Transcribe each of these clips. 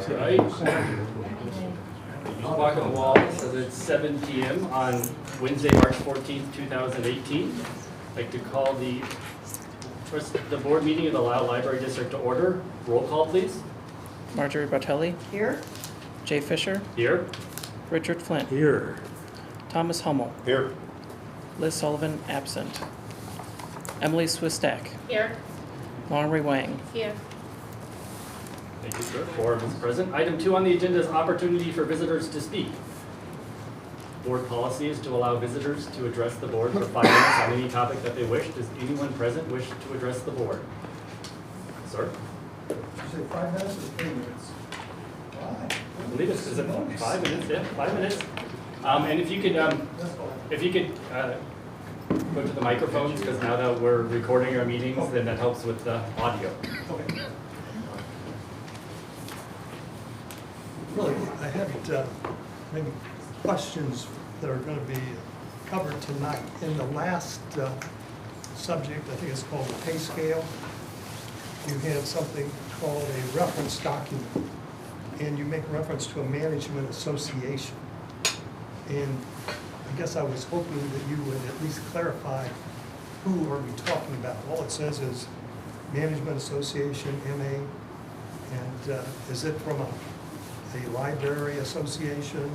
Right. Clock on the wall says it's 7 p.m. on Wednesday, March 14th, 2018. I'd like to call the board meeting of the Lisle Library District to order. Roll call, please. Marjorie Bartelli. Here. Jay Fisher. Here. Richard Flint. Here. Thomas Hummel. Here. Liz Sullivan, absent. Emily Swistak. Here. Lauren Wang. Here. Thank you, sir. Quorum is present. Item 2 on the agenda is opportunity for visitors to speak. Board policy is to allow visitors to address the board for 5 minutes on any topic that they wish. Does anyone present wish to address the board? Sir? Did you say 5 minutes or 3 minutes? Why? I believe it's, is it 5 minutes? Yeah, 5 minutes. And if you could go to the microphones, because now that we're recording our meetings, then that helps with the audio. Okay. Really, I had maybe questions that are going to be covered tonight. In the last subject, I think it's called the pay scale, you had something called a reference document, and you make reference to a management association. And I guess I was hoping that you would at least clarify who are we talking about. All it says is Management Association, MA, and is it from a library association,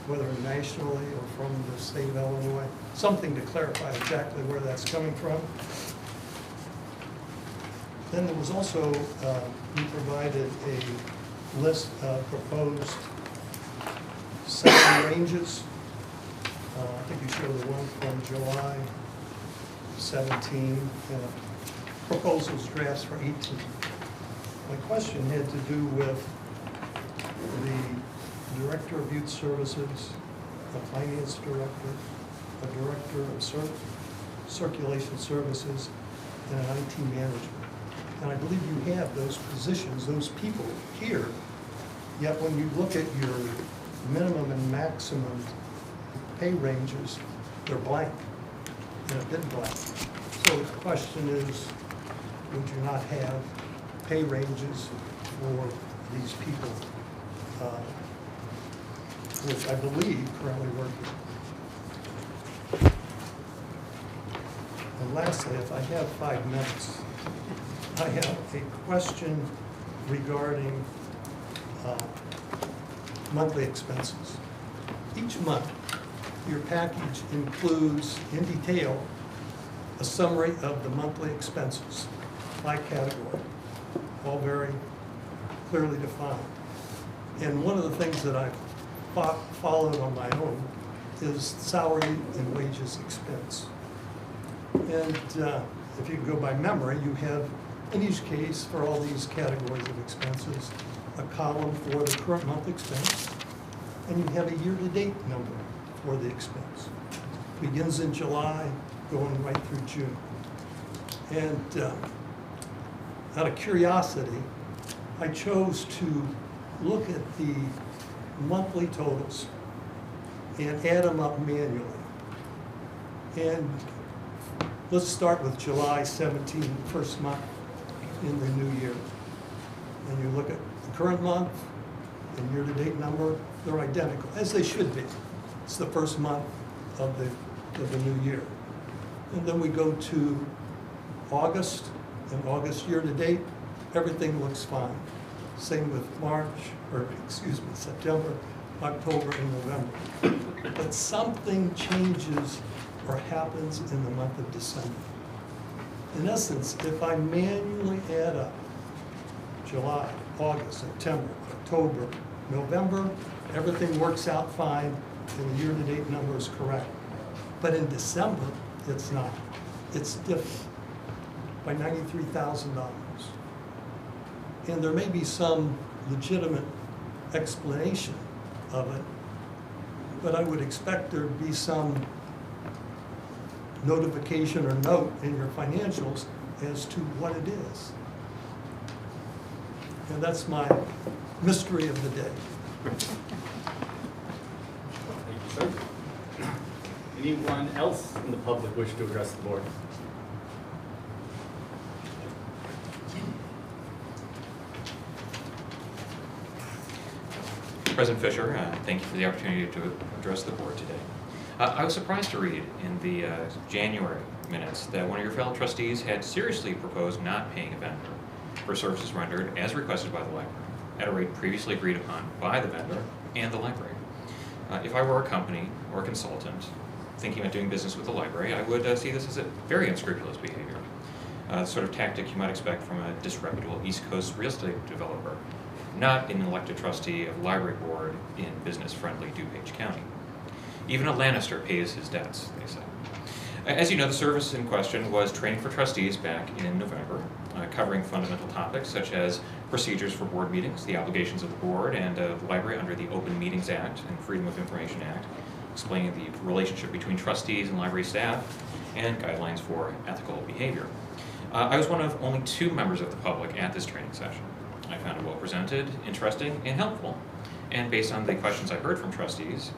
whether nationally or from the state of Illinois? Something to clarify exactly where that's coming from. Then there was also, we provided a list of proposed salary ranges. I think you showed the one from July 17, proposals drafts for 18. My question had to do with the Director of Youth Services, a Finance Director, a Director of Circulation Services, and an IT Management. And I believe you have those positions, those people here, yet when you look at your minimum and maximum pay ranges, they're blank, and have been blank. So the question is, would you not have pay ranges for these people, which I believe currently work here? And lastly, if I have 5 minutes, I have a question regarding monthly expenses. Each month, your package includes in detail a summary of the monthly expenses by category, all very clearly defined. And one of the things that I've followed on my own is salary and wages expense. And if you go by memory, you have, in each case, for all these categories of expenses, a column for the current month expense, and you have a year-to-date number for the expense. Begins in July, going right through June. And out of curiosity, I chose to look at the monthly totals and add them up manually. And let's start with July 17, first month in the new year. And you look at the current month and year-to-date number, they're identical, as they should be. It's the first month of the new year. And then we go to August, and August year-to-date, everything looks fine. Same with September, October, and November. But something changes or happens in the month of December. In essence, if I manually add up July, August, September, October, November, everything works out fine, and the year-to-date number is correct. But in December, it's not. It's different by $93,000. And there may be some legitimate explanation of it, but I would expect there to be some notification or note in your financials as to what it is. And that's my mystery of the day. Thank you, sir. Anyone else in the public wish to address the board? President Fisher, thank you for the opportunity to address the board today. I was surprised to read in the January minutes that one of your fellow trustees had seriously proposed not paying a vendor for services rendered as requested by the library at a rate previously agreed upon by the vendor and the library. If I were a company or a consultant thinking about doing business with the library, I would see this as a very unscrupulous behavior, the sort of tactic you might expect from a disreputable East Coast real estate developer, not an elected trustee of the library board in business-friendly DuPage County. Even a Lannister pays his debts, they say. As you know, the service in question was training for trustees back in November, covering fundamental topics such as procedures for board meetings, the obligations of the board and the library under the Open Meetings Act and Freedom of Information Act, explaining the relationship between trustees and library staff, and guidelines for ethical behavior. I was one of only 2 members of the public at this training session. I found it well presented, interesting, and helpful. And based on the questions I heard from trustees,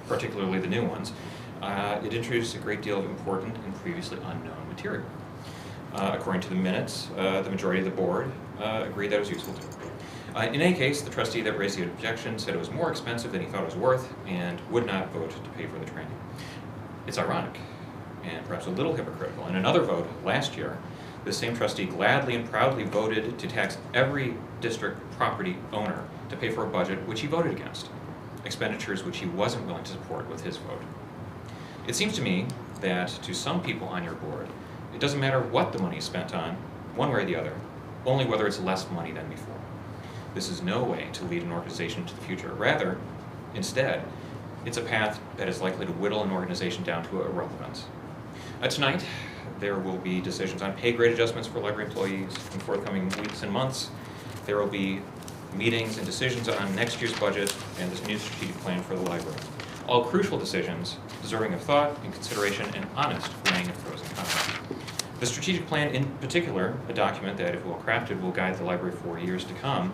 particularly the new ones, it introduced a great deal of important and previously unknown material. According to the minutes, the majority of the board agreed that it was useful too. In any case, the trustee that raised the objection said it was more expensive than he thought it was worth and would not vote to pay for the training. It's ironic and perhaps a little hypocritical. In another vote last year, the same trustee gladly and proudly voted to tax every district property owner to pay for a budget which he voted against, expenditures which he wasn't willing to support with his vote. It seems to me that to some people on your board, it doesn't matter what the money is spent on, one way or the other, only whether it's less money than before. This is no way to lead an organization into the future. Rather, instead, it's a path that is likely to whittle an organization down to irrelevance. Tonight, there will be decisions on pay grade adjustments for library employees in forthcoming weeks and months. There will be meetings and decisions on next year's budget and this new strategic plan for the library. All crucial decisions deserving of thought and consideration and honest weighing of pros and cons. The strategic plan in particular, a document that, if well crafted, will guide the library for years to come,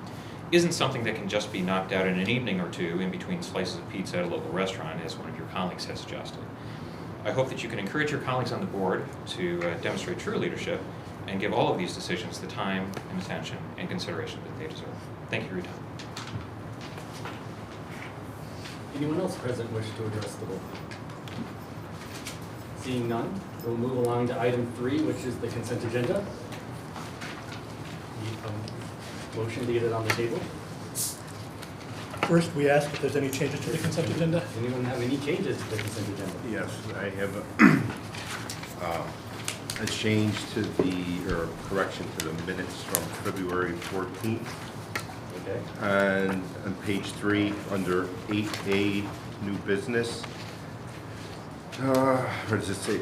isn't something that can just be knocked out in an evening or two in between slices of pizza at a local restaurant, as one of your colleagues has suggested. I hope that you can encourage your colleagues on the board to demonstrate true leadership and give all of these decisions the time and attention and consideration that they deserve. Thank you for your time. Anyone else present wish to address the board? Seeing none, we'll move along to item 3, which is the consent agenda. Need a motion to get it on the table. First, we ask if there's any changes to the consent agenda. Does anyone have any changes to the consent agenda? Yes, I have a change to or correction to the minutes from February 14th. Okay. And on page 3, under 8A, new business, what does it say?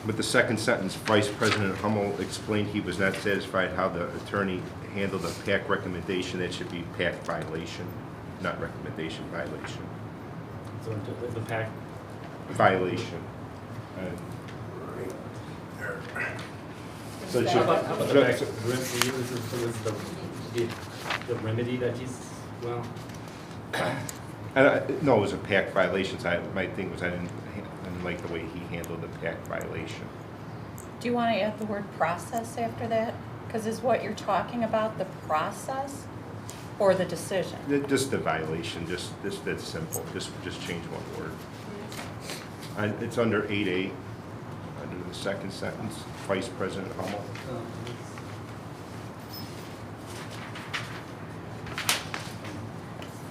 With the second sentence, Vice President Hummel explained he was not satisfied how the attorney handled a PAC recommendation. That should be PAC violation, not recommendation, violation. So the PAC. Violation. So it How should, about the PAC? The remedy that he's, well, no, it was a PAC violation. So my thing was I didn't like the way he handled the PAC violation. Do you want to add the word process after that? Because is what you're talking about the process or the decision? Just the violation, just that's simple. Just change one word. And it's under 8A, under the second sentence, Vice President Hummel.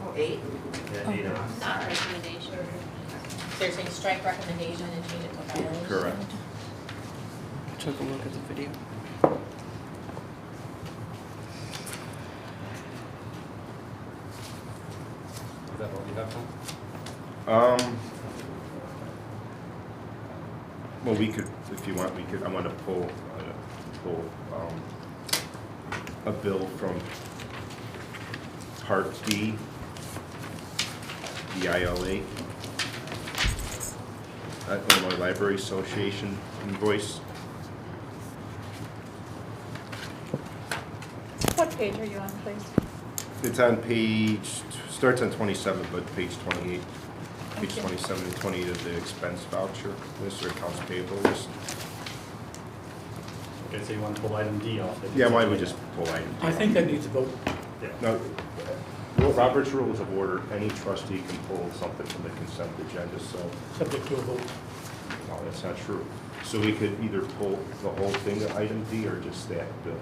Oh, 8? yeah, need a- Not recommendation. They're saying strike recommendation and change it to violation. Correct. Took a look at the video. Is that what you have, Tom? Well, we could, if you want, I want to pull a bill from Part B, the ILA, Illinois Library Association invoice. What page are you on, please? It's on page, starts on 27, but page 28. Page Okay. 27 and 28 of the expense voucher list or accounts payable list. Okay, so you want to pull item D off? the Yeah, why consent would just agenda. pull item D? I think that needs a vote. Yeah. No, Robert's Rules of Order, any trustee can pull something from the consent agenda, so, Subject to a vote. no, that's not true. So we could either pull the whole thing to item D or just that bill.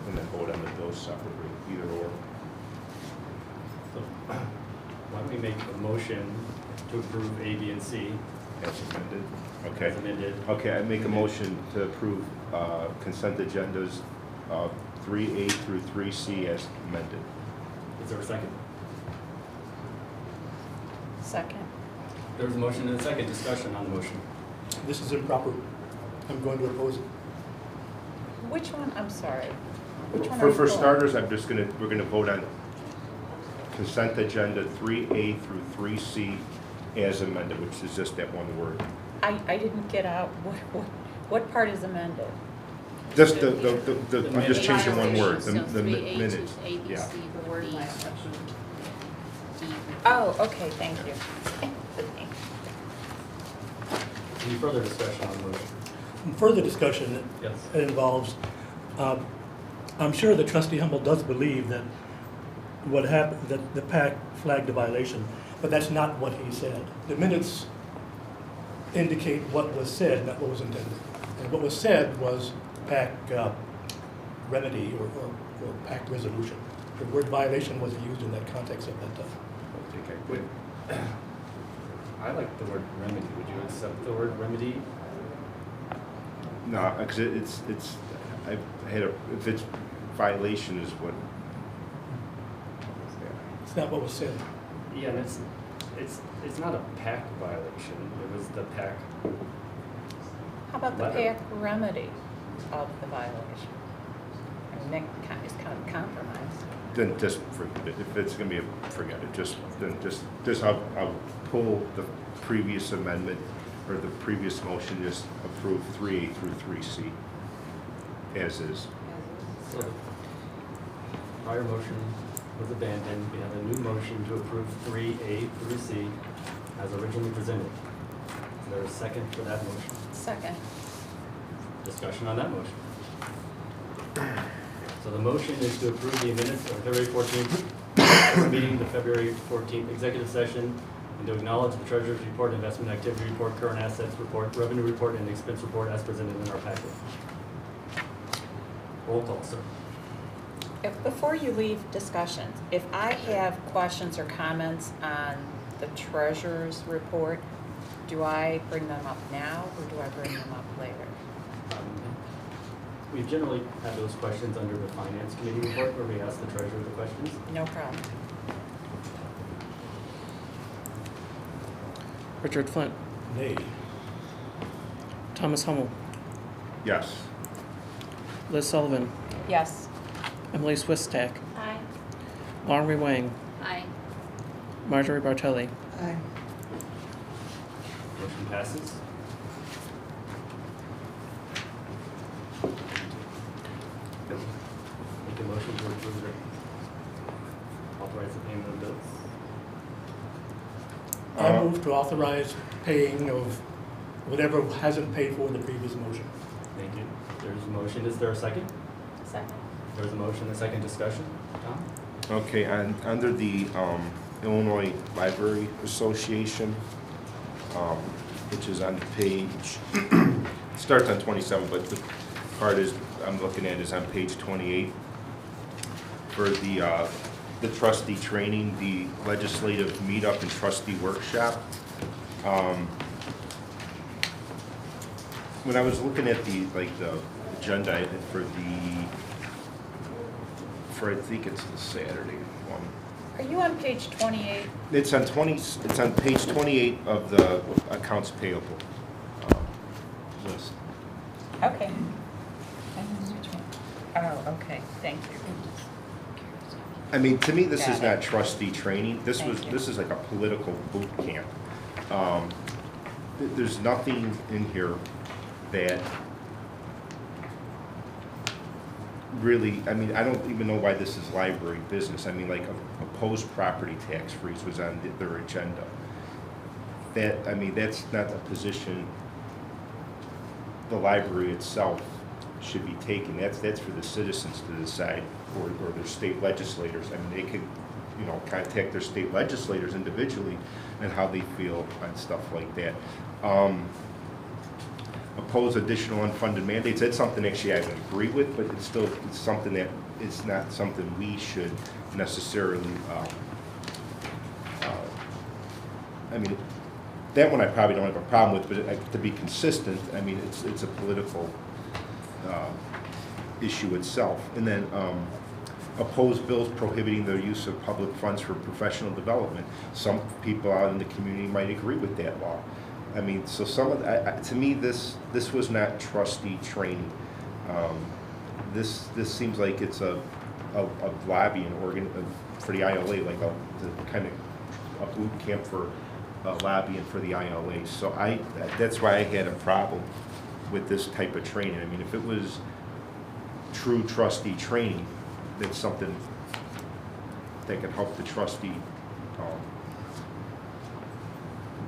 And then vote on the bills separately, either or. So, why don't we make a motion to approve A, B, and C As amended. Okay. as amended? Okay, I make a motion to approve consent agendas 3A through 3C as amended. Is there a second? Second. There's a motion and a second. Discussion on the motion. This is improper. I'm going to oppose it. Which one, I'm sorry. Which one are For you pulling? starters, we're gonna vote on consent agenda 3A through 3C as amended, which is just that one word. I didn't get out, what part is amended? Just The I'm just changing one word, So the 3A to minutes. A, B, Yeah. C, The the word word last section. D. Oh, okay, thank you. Any further discussion on the motion? Further discussion Yes. involves, I'm sure that Trustee Hummel does believe that what happened, that the PAC flagged a violation, but that's not what he said. The minutes indicate what was said, not what was intended. And what was said was PAC remedy or PAC resolution. The word violation wasn't used in that context at that time. I think I would. I like the word remedy. Would you accept the word remedy? No, because I've had if it's violation is what. It's not what was said. Yeah, and it's not a PAC violation. It was the PAC. How about the Letter. PAC remedy of the violation? I mean, that is kind of a compromise. Then just forget it. If it's gonna be forget it. Just I'll pull the previous amendment or the previous motion. Just approve 3A through 3C as is. So the prior motion was abandoned. We have a new motion to approve 3A through C as originally presented. Is there a second for that motion? Second. Discussion on that motion. So the motion is to approve the minutes of February 14th meeting, the February 14th executive session, and to acknowledge the treasurer's report, investment activity report, current assets report, revenue report, and expense report as presented in our packet. Roll call, sir. Before you leave discussions, if I have questions or comments on the treasurer's report, do I bring them up now or do I bring them up later? We generally have those questions under the finance committee report where we ask the treasurer the questions. No problem. Richard Flint, Nay. Thomas Hummel, Yes. Liz Sullivan, Yes. Emily Swistak, Aye. Lauren Wang, Aye. Marjorie Bartelli. Motion passes. Make a motion to approve the authorize the payment of bills. I move to authorize paying of whatever hasn't paid for in the previous motion. Thank you. There's a motion. Is there a second? Second. There's a motion, a second discussion. Tom? Okay, under the Illinois Library Association, which is on page, starts on 27, but the part is I'm looking at is on page 28 for the trustee training, the legislative meetup and trustee workshop. When I was looking at the agenda item for I think it's the Saturday one. Are you on page 28? It's on page 28 of the accounts payable list. Okay. Oh, okay, thank you. I mean, to me, this is Got it. not trustee training. This Thank you. is like a political boot camp. There's nothing in here that really, I mean, I don't even know why this is library business. I mean, like a proposed property tax freeze was on their agenda. I mean, that's not a position the library itself should be taken. That's for the citizens to decide, or their state legislators. I mean, they could, you know, contact their state legislators individually and how they feel on stuff like that. Oppose additional unfunded mandates. That's something actually I would agree with, but it's something that is not something we should necessarily. I mean, that one I probably don't have a problem with, but to be consistent, I mean, it's a political issue itself. And then oppose bills prohibiting the use of public funds for professional development. Some people out in the community might agree with that law. I mean, so some of to me, this was not trustee training. This seems like it's a lobbying organ for the ILA, like the kind of a boot camp for lobbying for the ILA. So that's why I had a problem with this type of training. I mean, if it was true trustee training, that's something that could help the trustee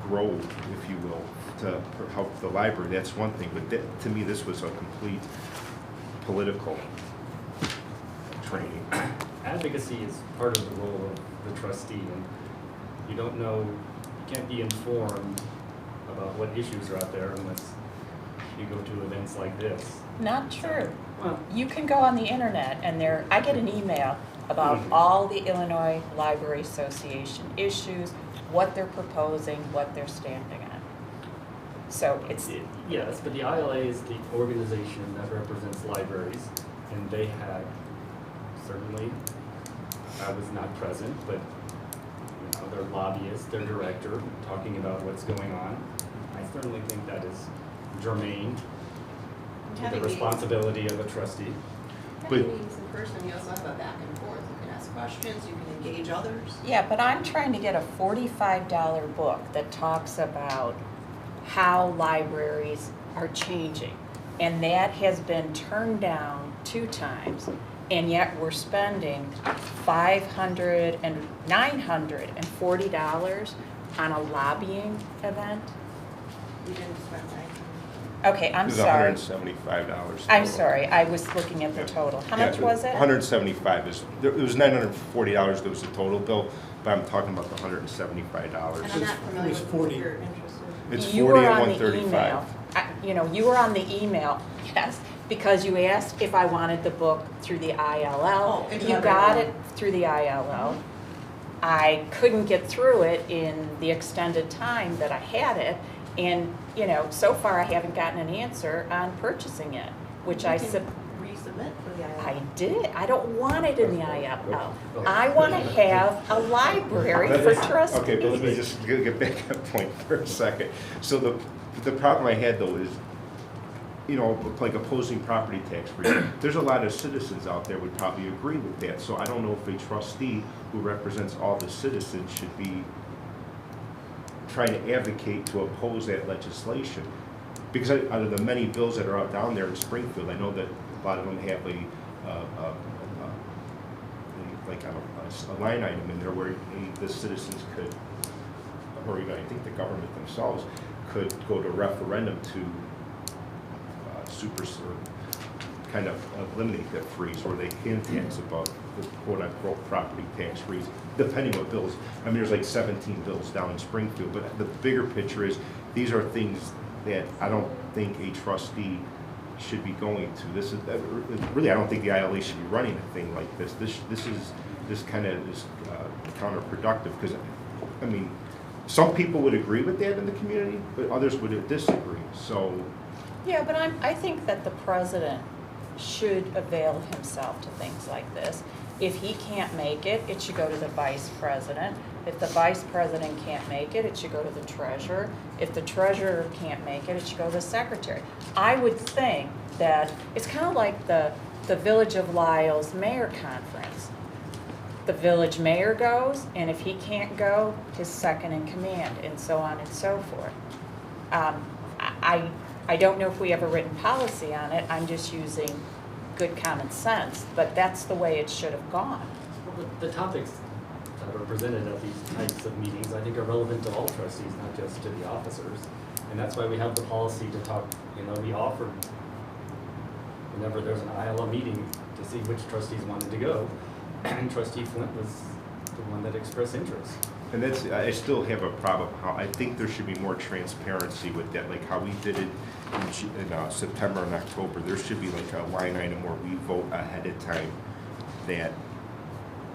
grow, if you will, to help the library. That's one thing, but to me, this was a complete political training. Advocacy is part of the role of the trustee, and you don't know, you can't be informed about what issues are out there unless you go to events like this. Not true. Well, You can go on the internet and I get an email about all the Illinois Library Association issues, what they're proposing, what they're standing on. So it's, yes, but the ILA is the organization that represents libraries, and they had, certainly, I was not present, but you know, their lobbyist, their director, talking about what's going on. I certainly think that is germane to the responsibility of a trustee. Having meetings in person, you also have a back and forth. You can ask questions, you can engage others. yeah, but I'm trying to get a $45 book that talks about how libraries are changing. And that has been turned down 2 times. And yet we're spending $500 and $940 on a lobbying event. We didn't spend that. Okay, I'm It was sorry. $175. I'm total. sorry, I was looking at the Yeah. total. How Yeah, much was it? 175 is, it was $940 that was the total bill, but I'm talking about the $175. And I'm not familiar was with 40. what you're interested in. It's You 40 were and on the 135. email. You know, you were on the email, yes, because you asked if I wanted the book through the ILL. Oh, and You you got got it through the ILL. I couldn't get through it in the extended time that I had it. And, you know, so far I haven't gotten an answer on purchasing it, which I You can said, resubmit for the ILL. I did. I don't want it in the ILL. I want to have a library for trustees. Okay, but let me just get back to that point for a second. So the problem I had though is, you know, like opposing property tax freeze. There's a lot of citizens out there would probably agree with that. So I don't know if a trustee who represents all the citizens should be trying to advocate to oppose that legislation. Because out of the many bills that are out down there in Springfield, I know that a lot of them have a line item in there where the citizens could, or even I think the government themselves, could go to referendum to kind of eliminate that freeze, or they can tax above the quote-unquote property tax freeze, depending what bills. I mean, there's like 17 bills down in Springfield, but the bigger picture is these are things that I don't think a trustee should be going to. This is really, I don't think the ILA should be running a thing like this. This kind of is counterproductive, because I mean, some people would agree with that in the community, but others would disagree. So. Yeah, but I think that the president should avail himself to things like this. If he can't make it, it should go to the vice president. If the vice president can't make it, it should go to the treasurer. If the treasurer can't make it, it should go to the secretary. I would think that it's kind of like the Village of Lisle's mayor conference. The village mayor goes, and if he can't go, his second in command, and so on and so forth. I don't know if we have a written policy on it. I'm just using good common sense, but that's the way it should have gone. Well, the topics that are presented at these types of meetings, I think, are relevant to all trustees, not just to the officers. And that's why we have the policy to talk, you know, we offered, whenever there's an ILA meeting to see which trustees wanted to go, and trustee Flint was the one that expressed interest. And that's, I still have a problem, how, I think there should be more transparency with that, like how we did it in September and October. There should be like a line item where we vote ahead of time that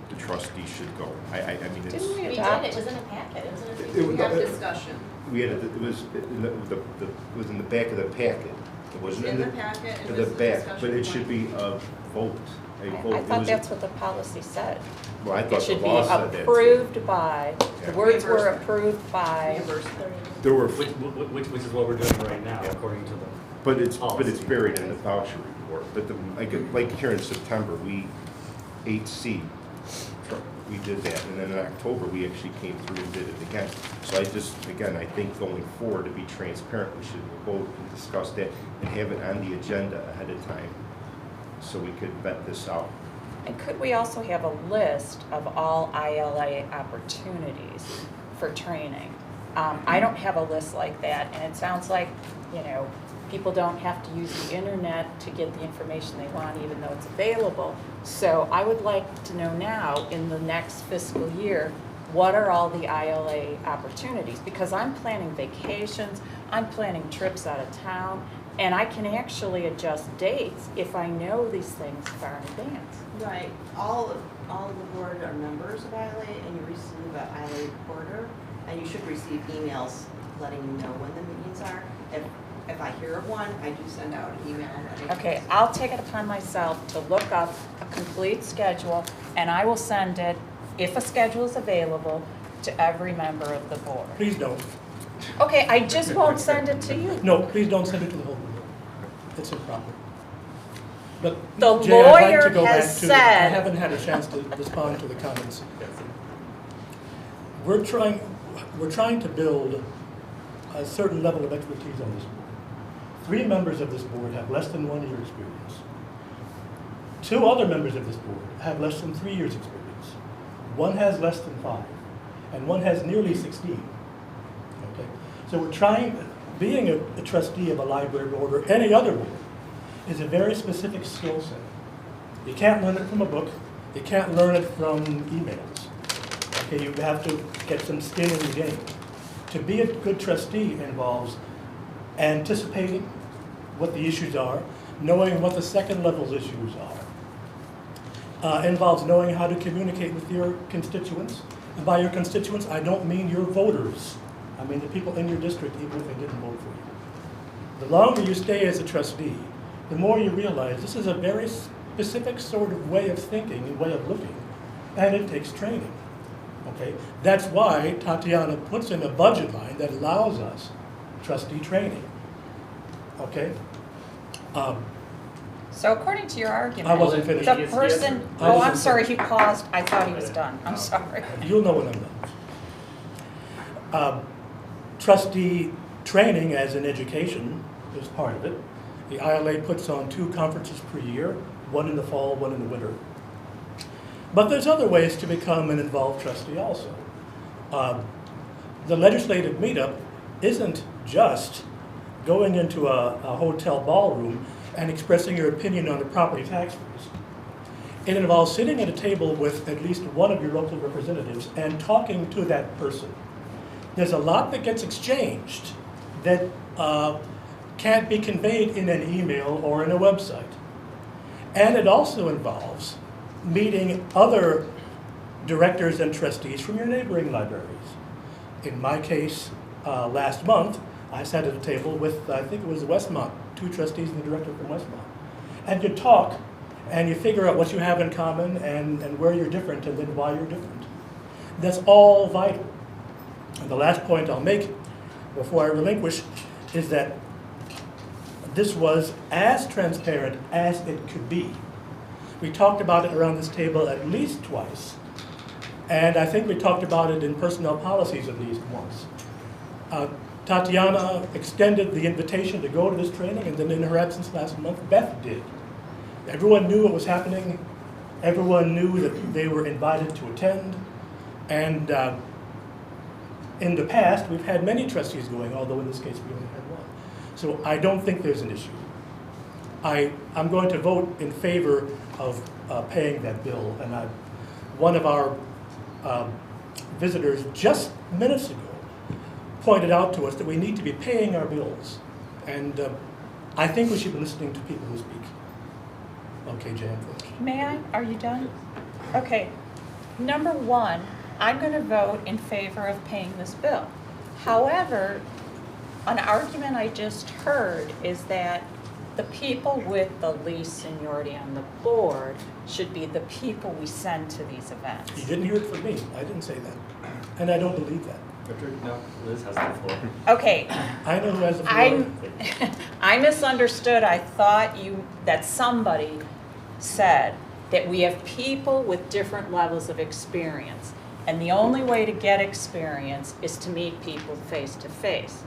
the trustees should go. I mean, it's. Didn't We we did, adopt? it was in a packet, it was in a, It we was- have discussion. We had, it was in it was in the back of the packet. It wasn't In the packet, it in was the a back, discussion but it point. should be a vote, a vote. I It thought was- that's what the policy said. Well, I It thought the should be law said that. too. approved by, the Yeah. words were Reimbursement. approved by. Reimbursement. There were, Which is what we're doing right now, according to the. but it's policy. buried in the voucher report. But like here in September, we 8C, we did that, and then in October we actually came through and did it again. So I think going forward, to be transparent, we should vote and discuss that and have it on the agenda ahead of time, so we could vet this out. And could we also have a list of all ILA opportunities for training? I don't have a list like that, and it sounds like, people don't have to use the internet to get the information they want, even though it's available. So I would like to know now, in the next fiscal year, what are all the ILA opportunities? Because I'm planning vacations, I'm planning trips out of town, and I can actually adjust dates if I know these things far in advance. Right, all of the board are members of ILA, and you receive an ILA reporter, and you should receive emails letting you know when the meetings are. If I hear of one, I do send out an email letting. Okay, I'll take it upon myself to look up a complete schedule, and I will send it, if a schedule is available, to every member of the board. Please don't. Okay, I just won't send it to you. No, please don't send it to the whole board. It's improper. But The Jay, I'd like lawyer to go has back to, I said- haven't had a chance to respond to the comments. We're trying to build a certain level of expertise on this board. 3 members of this board have less than 1 year experience. 2 other members of this board have less than 3 years experience. 1 has less than 5, and 1 has nearly 16. Okay, so we're trying, being a trustee of a library board or any other board is a very specific skill set. You can't learn it from a book. You can't learn it from emails. Okay, you have to get some skin in the game. To be a good trustee involves anticipating what the issues are, knowing what the second level's issues are. Involves knowing how to communicate with your constituents. And by your constituents, I don't mean your voters. I mean the people in your district, even if they didn't vote for you. The longer you stay as a trustee, the more you realize this is a very specific sort of way of thinking and way of looking, and it takes training. Okay, that's why Tatiana puts in a budget line that allows us trustee training. Okay. So according to your argument, I wasn't finished. the person, I oh, I'm wasn't sorry, finished. he paused, I thought he was done, I'm sorry. You'll know when I'm done. Trustee training as an education is part of it. The ILA puts on 2 conferences per year, 1 in the fall, 1 in the winter. But there's other ways to become an involved trustee also. The legislative meetup isn't just going into a hotel ballroom and expressing your opinion on the property tax rules. It involves sitting at a table with at least one of your local representatives and talking to that person. There's a lot that gets exchanged that can't be conveyed in an email or in a website. And it also involves meeting other directors and trustees from your neighboring libraries. In my case, last month, I sat at a table with, I think it was Westmont, 2 trustees and the director from Westmont. And you talk, and you figure out what you have in common and where you're different, and then why you're different. That's all vital. And the last point I'll make before I relinquish is that this was as transparent as it could be. We talked about it around this table at least twice, and I think we talked about it in personnel policies at least once. Tatiana extended the invitation to go to this training, and then in her absence last month, Beth did. Everyone knew what was happening. Everyone knew that they were invited to attend. And in the past, we've had many trustees going, although in this case we only had 1. So I don't think there's an issue. I'm going to vote in favor of paying that bill. And one of our visitors just minutes ago pointed out to us that we need to be paying our bills. And I think we should be listening to people who speak. Okay, Jan, finish. May I? Are you done? Okay. Number one, I'm going to vote in favor of paying this bill. However, an argument I just heard is that the people with the least seniority on the board should be the people we send to these events. You didn't hear it from me. I didn't say that. And I don't believe that. Richard, no, Liz has the floor. Okay, I know who has the floor. I misunderstood. I thought that somebody said that we have people with different levels of experience, and the only way to get experience is to meet people face to face.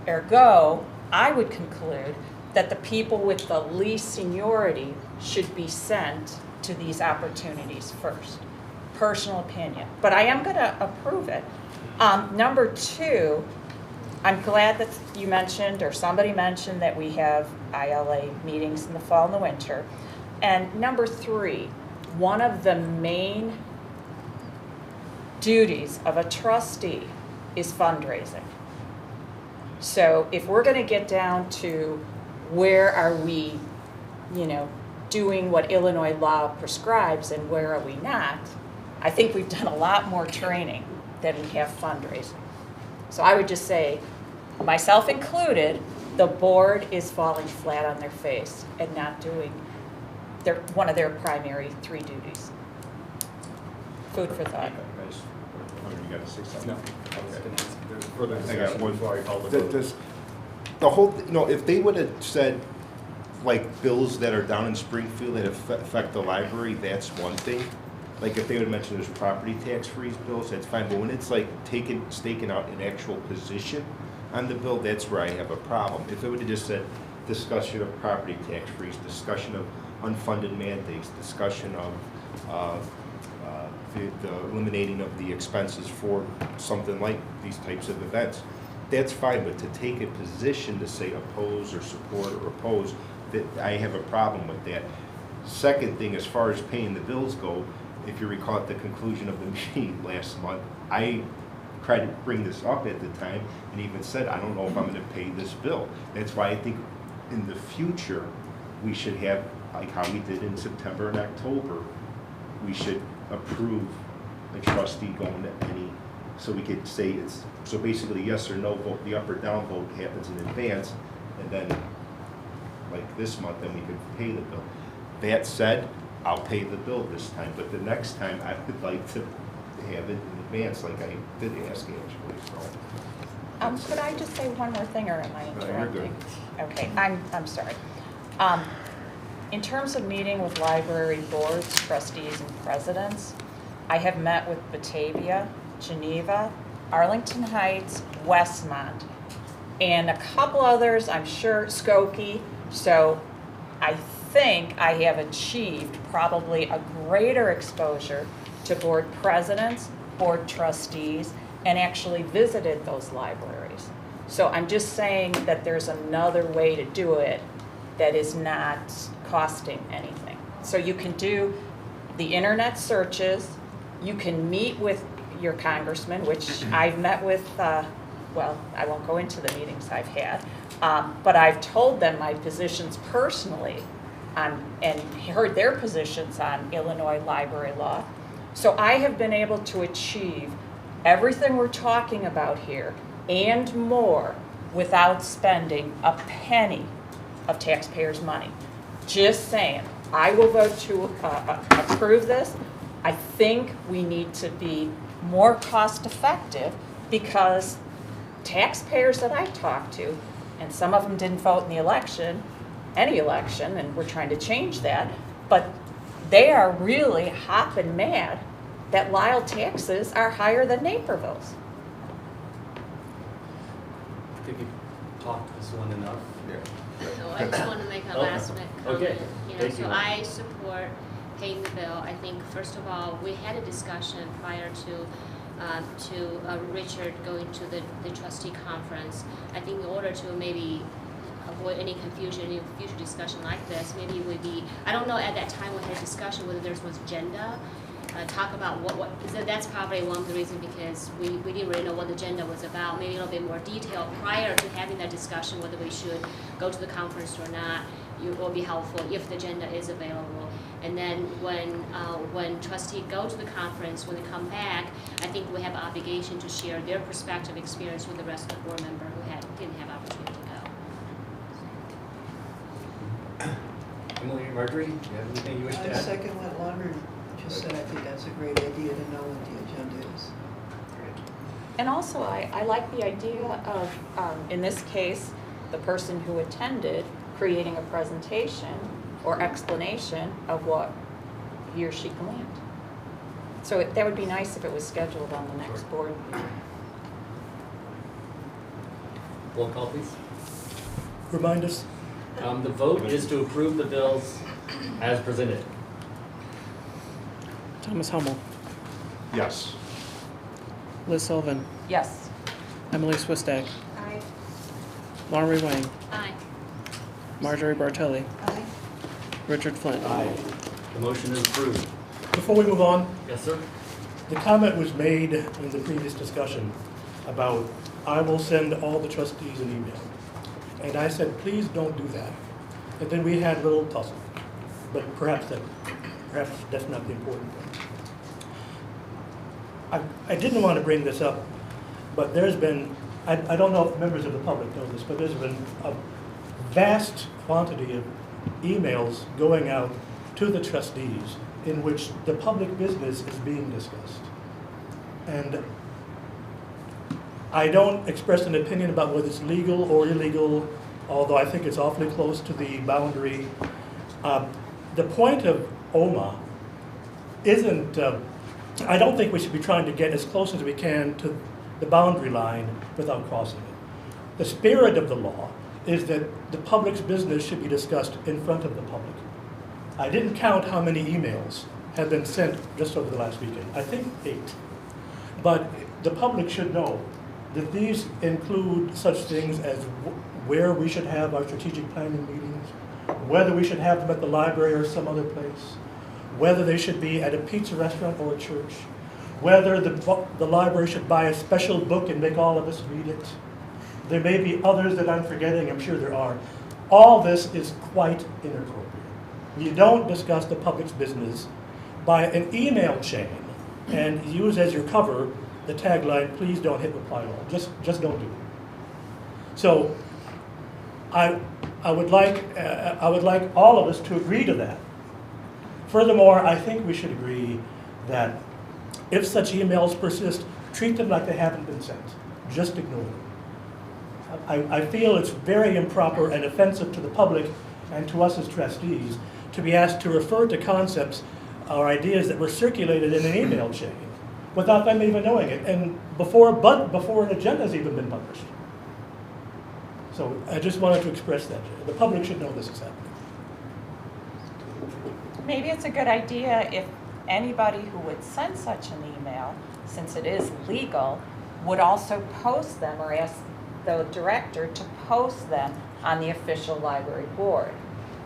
Ergo, I would conclude that the people with the least seniority should be sent to these opportunities first. Personal opinion, but I am going to approve it. Number two, I'm glad that you mentioned, or somebody mentioned, that we have ILA meetings in the fall and the winter. And number three, one of the main duties of a trustee is fundraising. So if we're going to get down to where are we, doing what Illinois law prescribes and where are we not, I think we've done a lot more training than we have fundraising. So I would just say, myself included, the board is falling flat on their face and not doing one of their primary three duties. Food for thought. You got to say something? No, I was going to ask if there's further I got discussion one. before I call the vote. The whole, if they would have said, like, bills that are down in Springfield that affect the library, that's one thing. Like, if they would have mentioned there's property tax freeze bills, that's fine. But when it's like staking out an actual position on the bill, that's where I have a problem. If it would have just said discussion of property tax freeze, discussion of unfunded mandates, discussion of the eliminating of the expenses for something like these types of events, that's fine. But to take a position to say oppose or support or oppose, that I have a problem with that. Second thing, as far as paying the bills go, if you recall at the conclusion of the meeting last month, I tried to bring this up at the time and even said, I don't know if I'm going to pay this bill. That's why I think in the future we should have, like how we did in September and October, we should approve a trustee going to any, so we could say it's, so basically yes or no vote, the up or down vote happens in advance, and then like this month, then we could pay the bill. That said, I'll pay the bill this time, but the next time I would like to have it in advance, like I did ask actually, so. Could I just say one more thing, or am I interrupting? You're good. Okay, I'm sorry. In terms of meeting with library boards, trustees, and presidents, I have met with Batavia, Geneva, Arlington Heights, Westmont, and a couple others, I'm sure, Skokie. So I think I have achieved probably a greater exposure to board presidents, board trustees, and actually visited those libraries. So I'm just saying that there's another way to do it that is not costing anything. So you can do the internet searches, you can meet with your congressman, which I've met with, well, I won't go into the meetings I've had, but I've told them my positions personally on, and heard their positions on Illinois library law. So I have been able to achieve everything we're talking about here and more without spending a penny of taxpayers' money. Just saying, I will vote to approve this. I think we need to be more cost effective because taxpayers that I talked to, and some of them didn't vote in the election, any election, and we're trying to change that, but they are really hopping mad that Lisle taxes are higher than Naperville's. I think we've talked this one enough. So I just want to make a last minute comment. Okay. Thank you. I support paying the bill. I think first of all, we had a discussion prior to Richard going to the trustee conference. I think in order to maybe avoid any confusion in future discussion like this, maybe it would be, I don't know, at that time we had a discussion whether there was agenda, talk about that's probably one of the reasons because we didn't really know what the agenda was about, maybe a little bit more detail prior to having that discussion whether we should go to the conference or not. It will be helpful if the agenda is available. And then when trustees go to the conference, when they come back, I think we have an obligation to share their perspective experience with the rest of the board member who didn't have opportunity to go. Emily, Marjorie, do you have anything you wish to I add? second what Laundry just said. I think that's a great idea to know what the agenda is. And also, I like the idea of, in this case, the person who attended creating a presentation or explanation of what he or she gleaned. So that would be nice if it was scheduled on the next board meeting. Roll call, please. Remind us. The vote is to approve the bills as presented. Thomas Hummel, Yes. Liz Sullivan, Yes. Emily Swistak, Aye. Lauren Wang, Aye. Marjorie Bartelli, Aye. Richard Flint. Aye. The motion is approved. Before we move on, Yes, sir? the comment was made in the previous discussion about, I will send all the trustees an email. And I said, please don't do that. And then we had a little tussle. But perhaps that's not the important thing. I didn't want to bring this up, but there's been, I don't know if members of the public know this, but there's been a vast quantity of emails going out to the trustees in which the public business is being discussed. And I don't express an opinion about whether it's legal or illegal, although I think it's awfully close to the boundary. The point of OMA isn't, I don't think we should be trying to get as close as we can to the boundary line without crossing it. The spirit of the law is that the public's business should be discussed in front of the public. I didn't count how many emails have been sent just over the last weekend. I think 8. But the public should know that these include such things as where we should have our strategic planning meetings, whether we should have them at the library or some other place, whether they should be at a pizza restaurant or a church, whether the library should buy a special book and make all of us read it. There may be others that I'm forgetting, I'm sure there are. All this is quite inappropriate. You don't discuss the public's business by an email chain and use as your cover the tagline, please don't hit reply all. Just don't do it. So I would like all of us to agree to that. Furthermore, I think we should agree that if such emails persist, treat them like they haven't been sent. Just ignore them. I feel it's very improper and offensive to the public and to us as trustees to be asked to refer to concepts or ideas that were circulated in an email chain without them even knowing it, and before an agenda has even been published. So I just wanted to express that. The public should know this is happening. Maybe it's a good idea if anybody who would send such an email, since it is legal, would also post them or ask the director to post them on the official library board.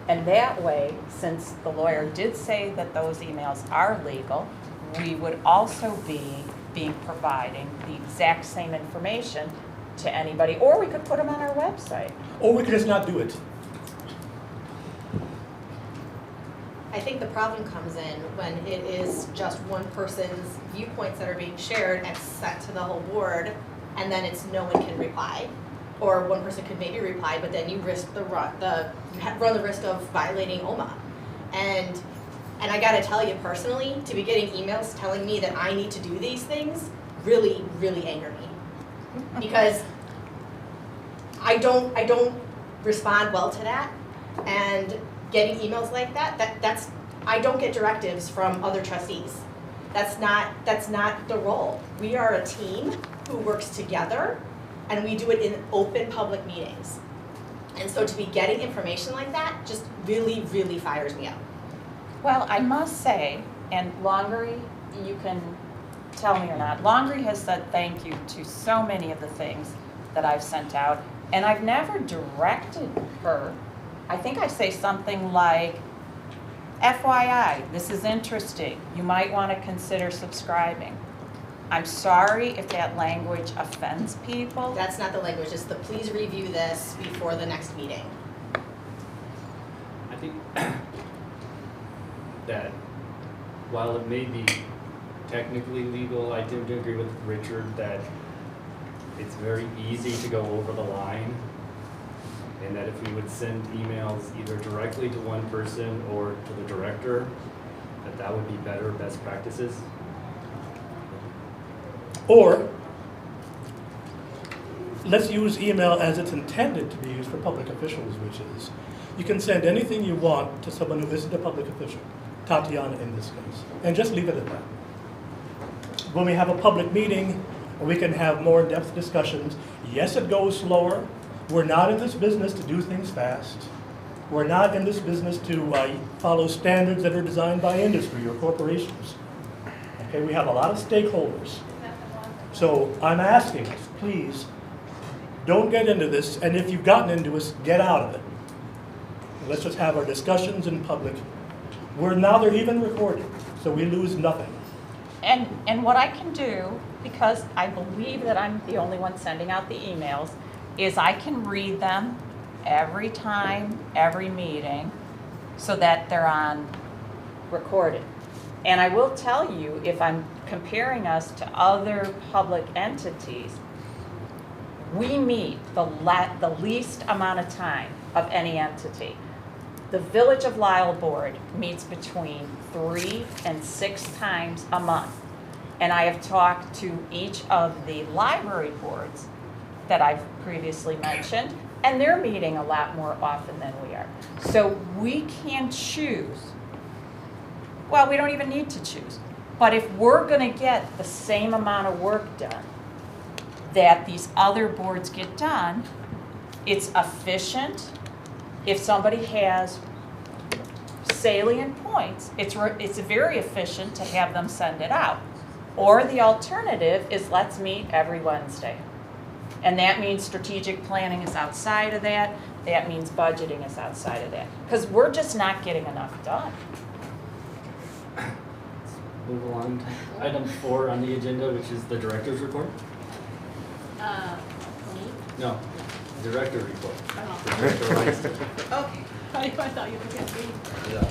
And that way, since the lawyer did say that those emails are legal, we would also be providing the exact same information to anybody, or we could put them on our website. Or we could just not do it. I think the problem comes in when it is just one person's viewpoints that are being shared and sent to the whole board, and then it's no one can reply. Or one person could maybe reply, but then you risk run the risk of violating OMA. And I gotta tell you personally, to be getting emails telling me that I need to do these things really, really anger me. Because I don't respond well to that, and getting emails like that's I don't get directives from other trustees. That's not the role. We are a team who works together, and we do it in open public meetings. And so to be getting information like that just really, really fires me up. Well, I must say, and Laundry, you can tell me or not, Laundry has said thank you to so many of the things that I've sent out, And I've never directed her. I think I say something like, FYI, this is interesting. You might want to consider subscribing. I'm sorry if that language offends people. That's not the language, it's the please review this before the next meeting. I think that while it may be technically legal, I do agree with Richard that it's very easy to go over the line, and that if we would send emails either directly to one person or to the director, that would be better best practices. Or, let's use email as it's intended to be used for public officials, which is, you can send anything you want to someone who isn't a public official, Tatiana in this case, and just leave it at that. When we have a public meeting, we can have more in-depth discussions. Yes, it goes slower. We're not in this business to do things fast. We're not in this business to follow standards that are designed by industry or corporations. Okay, we have a lot of stakeholders. So I'm asking us, please, don't get into this, and if you've gotten into this, get out of it. Let's just have our discussions in public. They're even recorded, so we lose nothing. And what I can do, because I believe that I'm the only one sending out the emails, is I can read them every time, every meeting, so that they're on recorded. And I will tell you, if I'm comparing us to other public entities, we meet the least amount of time of any entity. The Village of Lisle Board meets between 3 and 6 times a month. And I have talked to each of the library boards that I've previously mentioned, and they're meeting a lot more often than we are. So we can choose. Well, we don't even need to choose. But if we're going to get the same amount of work done that these other boards get done, it's efficient. If somebody has salient points, it's very efficient to have them send it out. Or the alternative is let's meet every Wednesday. And that means strategic planning is outside of that. That means budgeting is outside of that. Because we're just not getting enough done. Move along to item 4 on the agenda, which is the director's report. Me? No, director report. Oh. Director Weinstein. Okay. I thought you were going to be. Yeah.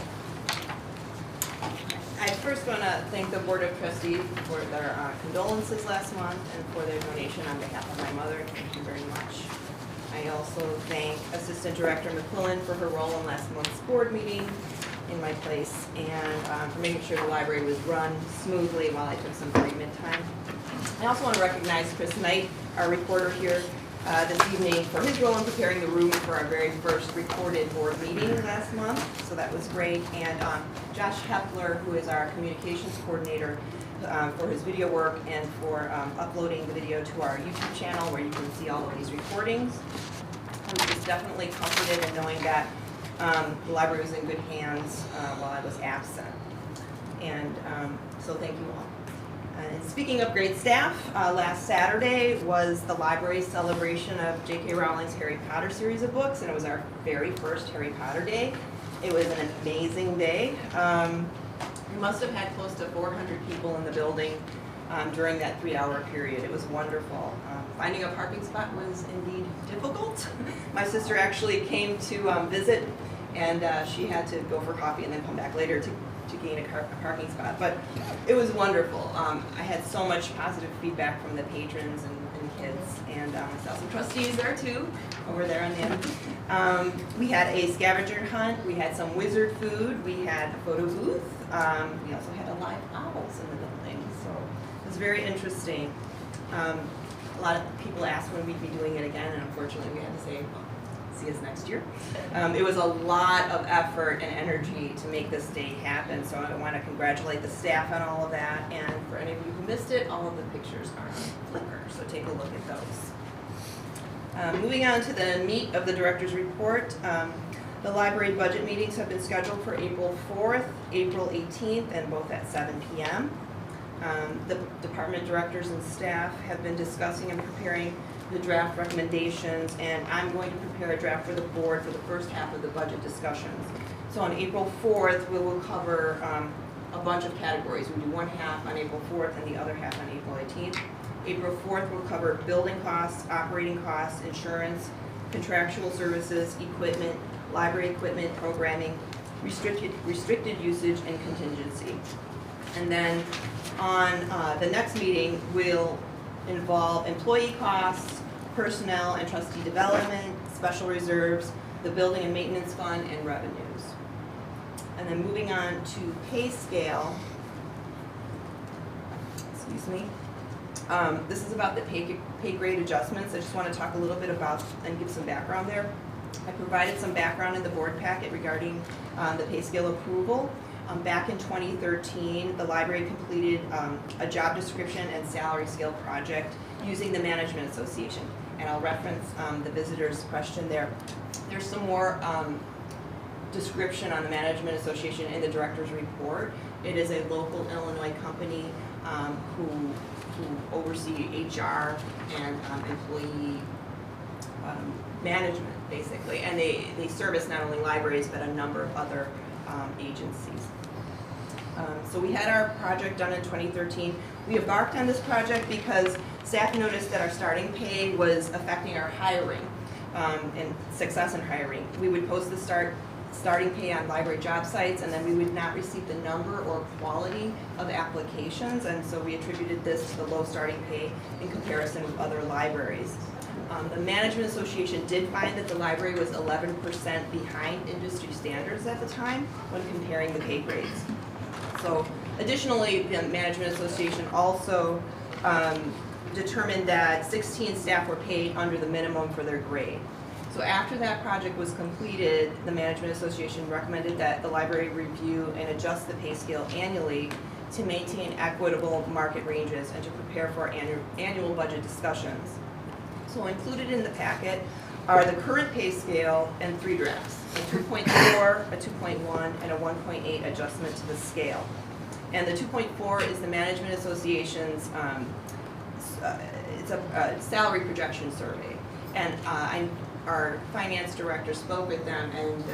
I first want to thank the Board of Trustees for their condolences last month and for their donation on behalf of my mother. Thank you very much. I also thank Assistant Director McQuillan for her role in last month's board meeting in my place and for making sure the library was run smoothly while I took some bereavement time. I also want to recognize Chris Knight, our reporter here this evening, for his role in preparing the room for our very first recorded board meeting last month. So that was great. And Josh Hepler, who is our communications coordinator, for his video work and for uploading the video to our YouTube channel where you can see all of these recordings. I was definitely comforted in knowing that the library was in good hands while I was absent. And so thank you all. And speaking of great staff, last Saturday was the library's celebration of J.K. Rowling's Harry Potter series of books, and it was our very first Harry Potter day. It was an amazing day. We must have had close to 400 people in the building during that 3-hour period. It was wonderful. Finding a parking spot was indeed difficult. My sister actually came to visit, and she had to go for coffee and then come back later to gain a parking spot. But it was wonderful. I had so much positive feedback from the patrons and kids, and I saw some trustees there too, over there on the end. We had a scavenger hunt, we had some wizard food, we had a photo booth, we also had a live owls in the building, so it was very interesting. A lot of people asked when we'd be doing it again, and unfortunately we had to say, well, see us next year. It was a lot of effort and energy to make this day happen, so I want to congratulate the staff on all of that, and for any of you who missed it, all of the pictures are on Flickr, so take a look at those. Moving on to the meat of the director's report, the library budget meetings have been scheduled for April 4th, April 18th, and both at 7 p.m. The department directors and staff have been discussing and preparing the draft recommendations, and I'm going to prepare a draft for the board for the first half of the budget discussions. So on April 4th, we will cover a bunch of categories. We do one half on April 4th and the other half on April 18th. April 4th, we'll cover building costs, operating costs, insurance, contractual services, equipment, library equipment, programming, restricted usage, and contingency. And then on the next meeting will involve employee costs, personnel and trustee development, special reserves, the building and maintenance fund, and revenues. And then moving on to pay scale, excuse me. This is about the pay grade adjustments. I just want to talk a little bit about and give some background there. I provided some background in the board packet regarding the pay scale approval. Back in 2013, the library completed a job description and salary scale project using the Management Association. And I'll reference the visitor's question there. There's some more description on the Management Association in the director's report. It is a local Illinois company who oversee HR and employee management, basically. And they service not only libraries, but a number of other agencies. So we had our project done in 2013. We embarked on this project because staff noticed that our starting pay was affecting our hiring and success in hiring. We would post the starting pay on library job sites, and then we would not receive the number or quality of applications, and so we attributed this to the low starting pay in comparison with other libraries. The Management Association did find that the library was 11% behind industry standards at the time when comparing the pay grades. So additionally, the Management Association also determined that 16 staff were paid under the minimum for their grade. So after that project was completed, the Management Association recommended that the library review and adjust the pay scale annually to maintain equitable market ranges and to prepare for annual budget discussions. So included in the packet are the current pay scale and 3 drafts, a 2.4, a 2.1, and a 1.8 adjustment to the scale. And the 2.4 is the Management Association's, it's a salary projection survey. And our finance director spoke with them, and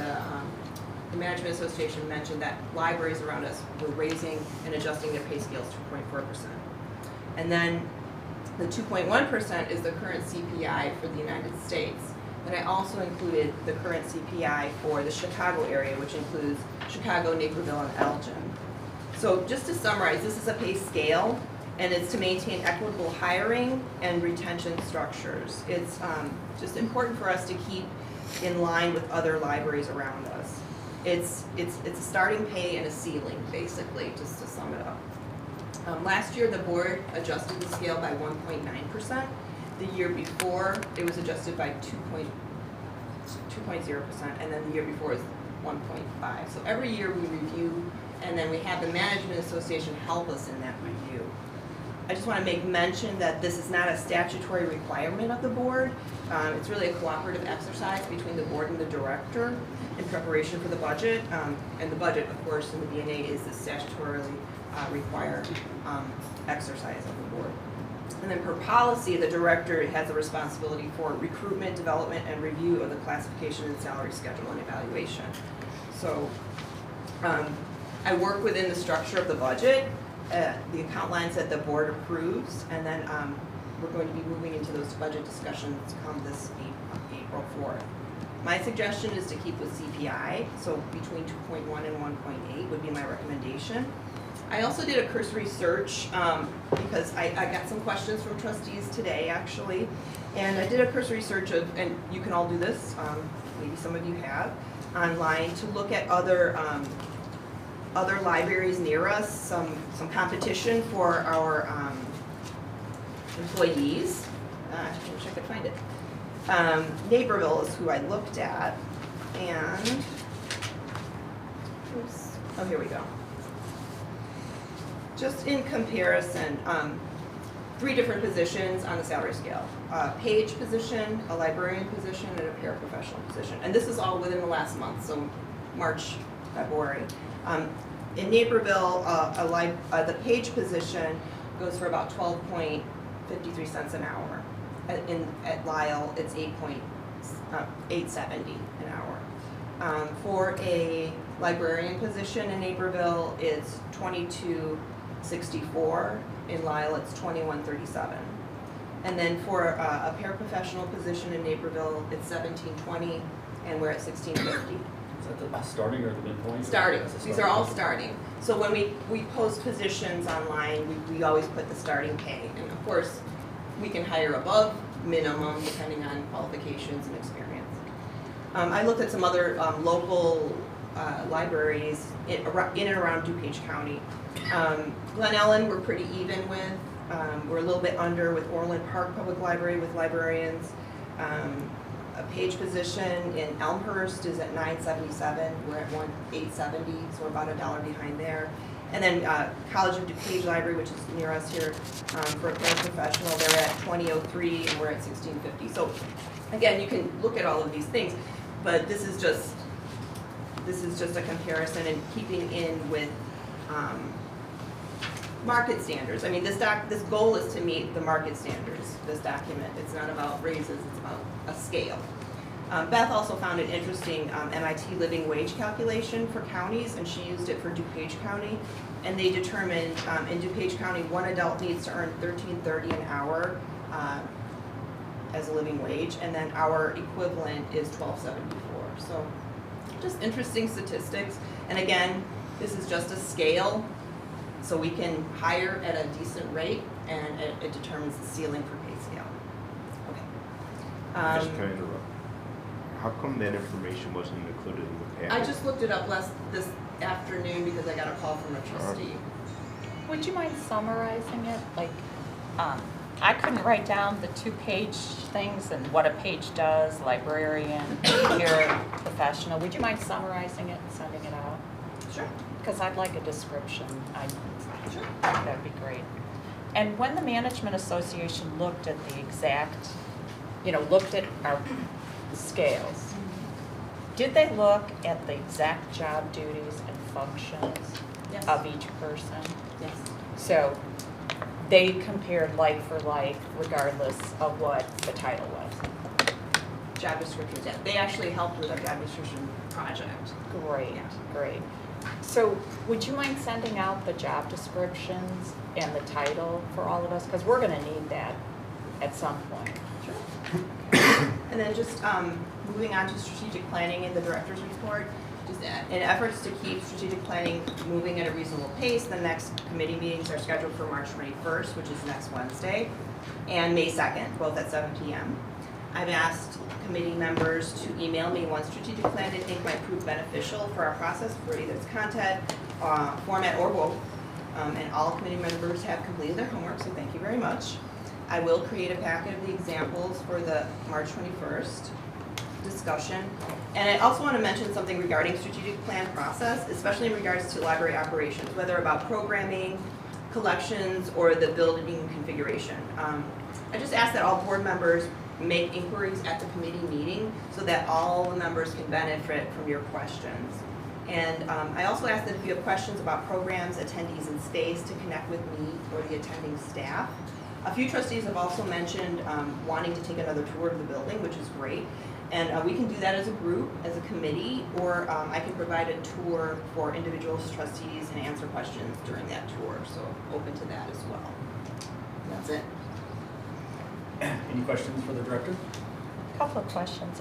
the Management Association mentioned that libraries around us were raising and adjusting their pay scales 2.4%. And then the 2.1% is the current CPI for the United States. And I also included the current CPI for the Chicago area, which includes Chicago, Naperville, and Elgin. So just to summarize, this is a pay scale, and it's to maintain equitable hiring and retention structures. It's just important for us to keep in line with other libraries around us. It's a starting pay and a ceiling, basically, just to sum it up. Last year, the board adjusted the scale by 1.9%. The year before, it was adjusted by 2.0%, and then the year before is 1.5. So every year we review, and then we have the Management Association help us in that review. I just want to make mention that this is not a statutory requirement of the board. It's really a cooperative exercise between the board and the director in preparation for the budget. And the budget, of course, in the BNA is the statutorily required exercise of the board. And then per policy, the director has a responsibility for recruitment, development, and review of the classification and salary schedule and evaluation. So I work within the structure of the budget, the account lines that the board approves, and then we're going to be moving into those budget discussions come this April 4th. My suggestion is to keep with CPI, so between 2.1 and 1.8 would be my recommendation. I also did a cursory search because I got some questions from trustees today, actually. And I did a cursory search of, and you can all do this, maybe some of you have, online to look at other libraries near us, some competition for our employees. I wish I could find it. Naperville is who I looked at, and, oops, oh, here we go. Just in comparison, 3 different positions on the salary scale. A page position, a librarian position, and a paraprofessional position. And this is all within the last month, so March, February. In Naperville, the page position goes for about 12.53 cents an hour. at Lisle, it's 8.70 an hour. For a librarian position in Naperville, it's 22.64. In Lisle, it's 21.37. And then for a paraprofessional position in Naperville, it's 17.20, and we're at 16.50. Is that the starting or the midpoint? Starting, Or is it these are all starting. So when we post positions online, we always put the starting pay. And of course, we can hire above minimum depending on qualifications and experience. I looked at some other local libraries in and around DuPage County. Glen Ellen, we're pretty even with. We're a little bit under with Orland Park Public Library with librarians. A page position in Elmhurst is at $9.77. We're at $8.70, so we're about $1 behind there. And then College of DuPage Library, which is near us here, for a paraprofessional, they're at $20.03 and we're at $16.50. So again, you can look at all of these things, but this is just a comparison and keeping in with market standards. I mean, this goal is to meet the market standards, this document. It's not about raises, it's about a scale. Beth also found an interesting MIT living wage calculation for counties, and she used it for DuPage County. And they determined in DuPage County, one adult needs to earn $13.30 an hour as a living wage, and then our equivalent is $12.74. So just interesting statistics. And again, this is just a scale, so we can hire at a decent rate, and it determines the ceiling for pay scale. Okay. Just kind of interrupt. How come that information wasn't included in the package? I just looked it up this afternoon because I got a call from a trustee. Would you mind summarizing it? Like, I couldn't write down the 2-page things and what a page does, librarian, paraprofessional. Would you mind summarizing it and sending it out? Sure. Because I'd like a description. Sure. That'd be great. And when the Management Association looked at the exact, looked at our scales, did they look at the exact job duties and functions Yes. of each person? Yes. So they compared like for like regardless of what the title was. Job descriptions, yeah. They actually helped with our job description project. Great, Yeah. great. So would you mind sending out the job descriptions and the title for all of us? Because we're going to need that at some point. Sure. And then just moving on to strategic planning in the director's report, just in efforts to keep strategic planning moving at a reasonable pace, the next committee meetings are scheduled for March 21st, which is next Wednesday, and May 2nd, both at 7 p.m. I've asked committee members to email me one strategic plan they think might prove beneficial for our process, for either its content, format, or both. And all committee members have completed their homework, so thank you very much. I will create a packet of the examples for the March 21st discussion. And I also want to mention something regarding strategic plan process, especially in regards to library operations, whether about programming, collections, or the building configuration. I just ask that all board members make inquiries at the committee meeting so that all the members can benefit from your questions. And I also ask that if you have questions about programs, attendees, and space, to connect with me or the attending staff. A few trustees have also mentioned wanting to take another tour of the building, which is great. And we can do that as a group, as a committee, or I can provide a tour for individual trustees and answer questions during that tour. So open to that as well. That's it. Any questions for the director? Couple of questions.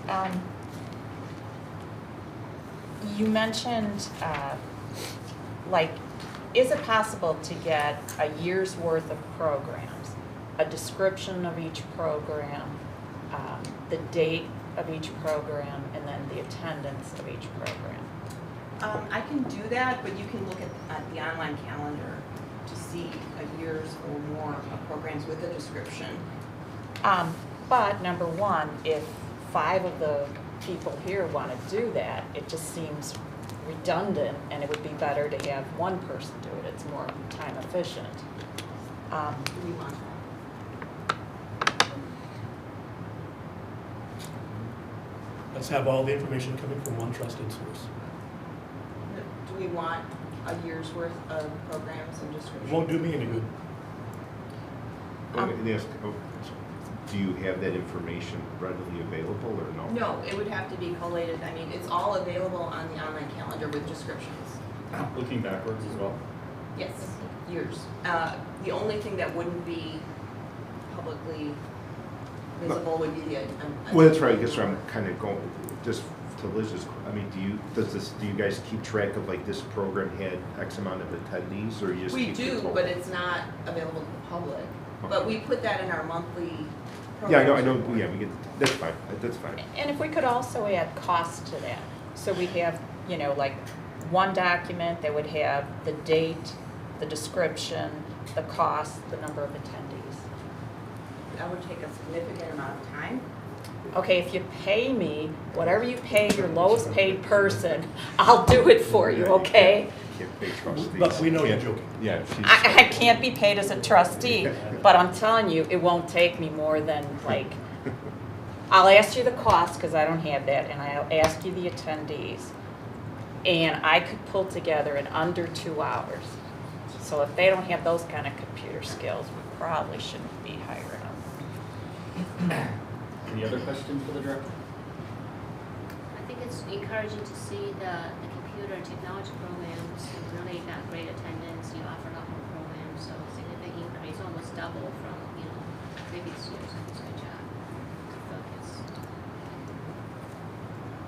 You mentioned, is it possible to get a year's worth of programs, a description of each program, the date of each program, and then the attendance of each program? I can do that, but you can look at the online calendar to see a year's or more of programs with a description. But number one, if 5 of the people here want to do that, it just seems redundant, and it would be better to have one person do it. It's more time efficient. Do we want that? Let's have all the information coming from one trusted source. Do we want a year's worth of programs and descriptions? It won't do me any good. Yes, do you have that information readily available or no? No, it would have to be collated. I mean, it's all available on the online calendar with descriptions. Looking backwards as well. Yes, years. The only thing that wouldn't be publicly visible would be the. Well, that's right. I guess I'm kind of going, just to Liz's, I mean, do you guys keep track of like this program had X amount of attendees or you just We keep the do, total? but it's not available to the public. But we put that in our monthly. Yeah, I programs know, report. yeah, we get, that's fine, that's fine. And if we could also add cost to that, so we have, you know, like one document that would have the date, the description, the cost, the number of attendees. That would take a significant amount of time. Okay, if you pay me, whatever you pay your lowest paid person, I'll do it for you, okay? Can't pay trustees. But we know you're Can't- joking. Yeah. she's- I can't be paid as a trustee, but I'm telling you, it won't take me more than like, I'll ask you the cost, because I don't have that, and I'll ask you the attendees. And I could pull together in under 2 hours. So if they don't have those kind of computer skills, we probably shouldn't be hiring them. Any other questions for the director? I think it's encouraging to see the computer and technology programs really got great attendance. You offer a lot more programs, so significant increase, almost double from, you know, previous years. It's a good job to focus.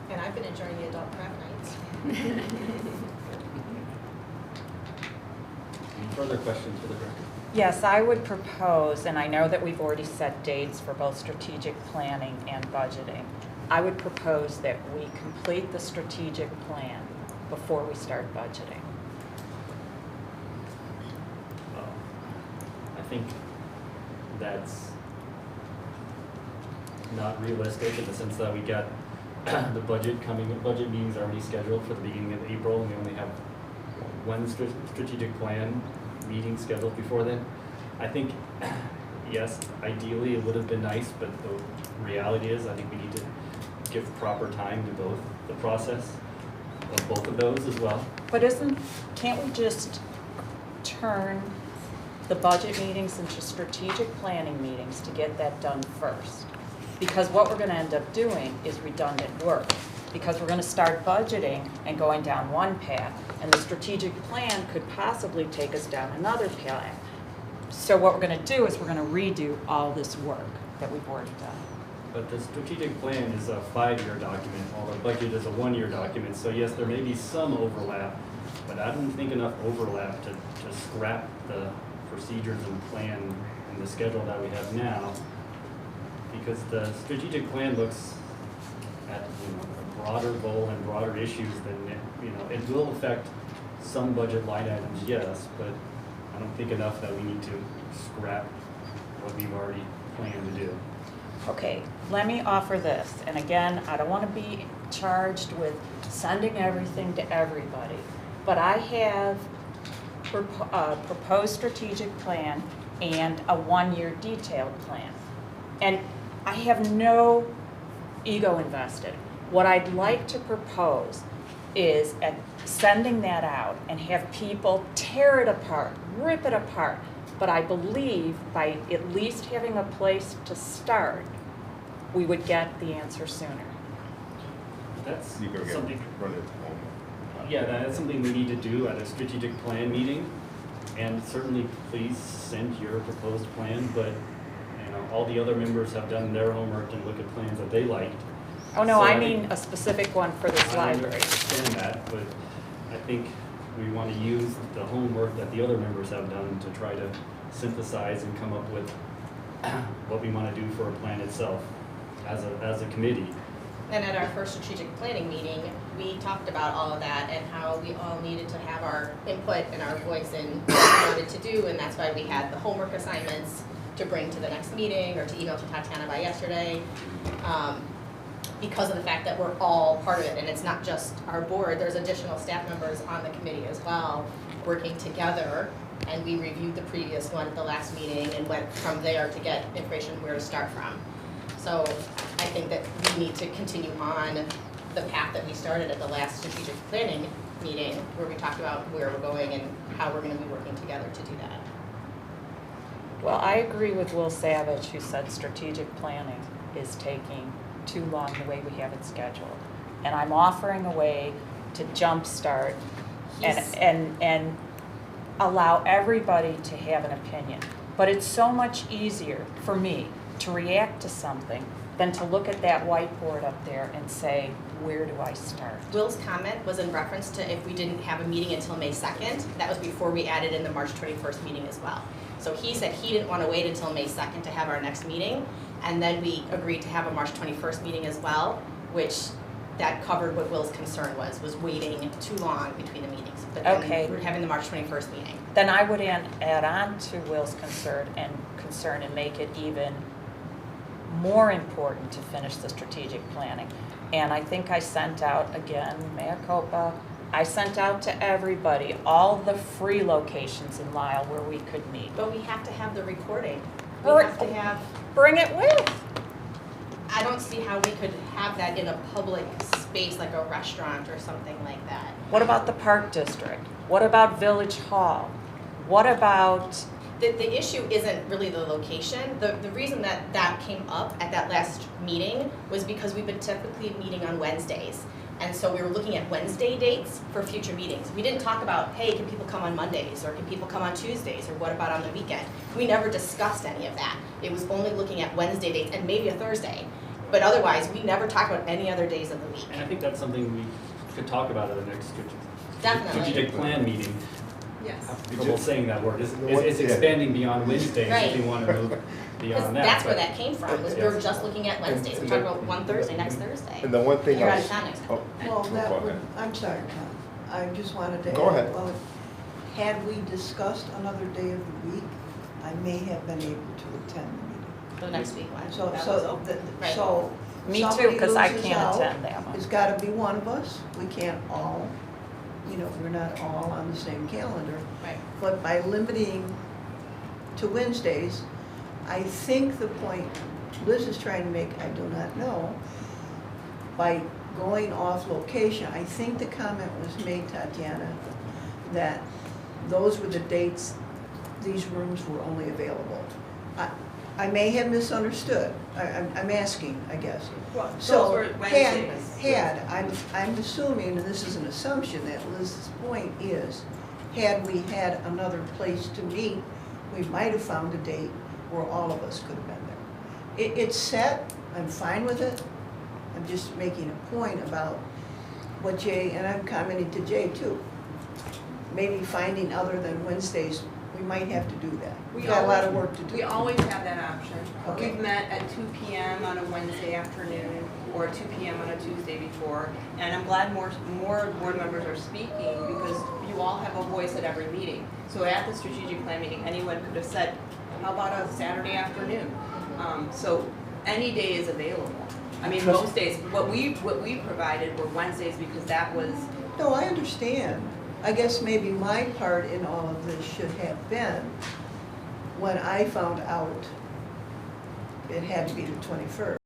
And I've been enjoying the adult craft nights. Any further questions for the director? Yes, I would propose, and I know that we've already set dates for both strategic planning and budgeting. I would propose that we complete the strategic plan before we start budgeting. I think that's not realistic in the sense that we got the budget meetings already scheduled for the beginning of April, and we only have one strategic plan meeting scheduled before then. I think, yes, ideally it would have been nice, but the reality is I think we need to give proper time to both the process of both of those as well. But can't we just turn the budget meetings into strategic planning meetings to get that done first? Because what we're gonna end up doing is redundant work. Because we're gonna start budgeting and going down one path, and the strategic plan could possibly take us down another path. So what we're gonna do is we're gonna redo all this work that we've already done. But the strategic plan is a 5-year document, while the budget is a 1-year document. So yes, there may be some overlap, but I don't think enough overlap to scrap the procedures and plan and the schedule that we have now. Because the strategic plan looks at, you know, a broader goal and broader issues than, you know, it will affect some budget line items, yes, but I don't think enough that we need to scrap what we've already planned to do. Okay, let me offer this, and again, I don't want to be charged with sending everything to everybody, but I have a proposed strategic plan and a 1-year detailed plan. And I have no ego invested. What I'd like to propose is sending that out and have people tear it apart, rip it apart. But I believe by at least having a place to start, we would get the answer sooner. That's You go get something, run it home. yeah, that's something we need to do at a strategic plan meeting. And certainly, please send your proposed plan, but, you know, all the other members have done their homework and look at plans that they liked. Oh, no, So I I mean think- a specific one for this I library. understand that, but I think we want to use the homework that the other members have done to try to synthesize and come up with what we want to do for a plan itself as a committee. And at our first strategic planning meeting, we talked about all of that and how we all needed to have our input and our voice in what we wanted to do, and that's why we had the homework assignments to bring to the next meeting or to email to Tatiana by yesterday. Because of the fact that we're all part of it, and it's not just our board, there's additional staff members on the committee as well, working together, and we reviewed the previous one at the last meeting and went from there to get information where to start from. So I think that we need to continue on the path that we started at the last strategic planning meeting, where we talked about where we're going and how we're gonna be working together to do that. Well, I agree with Will Savage, who said strategic planning is taking too long the way we have it scheduled. And I'm offering a way to jumpstart He's- and allow everybody to have an opinion. But it's so much easier for me to react to something than to look at that whiteboard up there and say, where do I start? Will's comment was in reference to if we didn't have a meeting until May 2nd. That was before we added in the March 21st meeting as well. So he said he didn't want to wait until May 2nd to have our next meeting. And then we agreed to have a March 21st meeting as well, which that covered what Will's concern was waiting too long between the meetings. But then Okay. we're having the March 21st meeting. Then I would add on to Will's concern and make it even more important to finish the strategic planning. And I think I sent out, again, mea culpa, I sent out to everybody all the free locations in Lisle where we could meet. But we have to have the recording. We Or- have to have, Bring it with. I don't see how we could have that in a public space like a restaurant or something like that. What about the Park District? What about Village Hall? What about, The issue isn't really the location. The reason that that came up at that last meeting was because we've been typically meeting on Wednesdays. And so we were looking at Wednesday dates for future meetings. We didn't talk about, hey, can people come on Mondays, or can people come on Tuesdays, or what about on the weekend? We never discussed any of that. It was only looking at Wednesday dates and maybe a Thursday. But otherwise, we never talked about any other days of the week. And I think that's something we could talk about at the next Definitely. strategic plan meeting. Yes. Trouble saying that word. It's Yeah. expanding beyond Wednesdays Right. if we want to move Because beyond that. that's where but- that came from, was we were just looking at Wednesdays. We talked about one Thursday, next Thursday. And the one thing You're I out was. of town next Oh, Well, that go would, ahead. I'm sorry, Tom. I just wanted to add. Go ahead. Well, had we discussed another day of the week, I may have been able to attend the meeting. The next week one. So, That was so, open. the- Right. so. me too, somebody because I loses can't out, attend that one. It's gotta be one of us. We can't all, we're not all on the same calendar. Right. But by limiting to Wednesdays, I think the point Liz is trying to make, I do not know, by going off location, I think the comment was made, Tatiana, that those were the dates these rooms were only available. I may have misunderstood. I'm asking, I guess. So, I'm assuming, and this is an assumption, that Liz's point is, had we had another place to meet, we might have found a date where all of us could have been there. It's set, I'm fine with it. I'm just making a point about what Jay, and I'm commenting to Jay too. Maybe finding other than Wednesdays, we might have to do that. We've got a lot of work to do. We always have that option. Okay. We've met at 2 p.m. on a Wednesday afternoon or 2 p.m. on a Tuesday before. And I'm glad more board members are speaking because you all have a voice at every meeting. So at the strategic plan meeting, anyone could have said, how about a Saturday afternoon? So any day is available. I mean, most days. What we provided were Wednesdays because that was. No, I understand. I guess maybe my part in all of this should have been when I found out it had to be the 21st.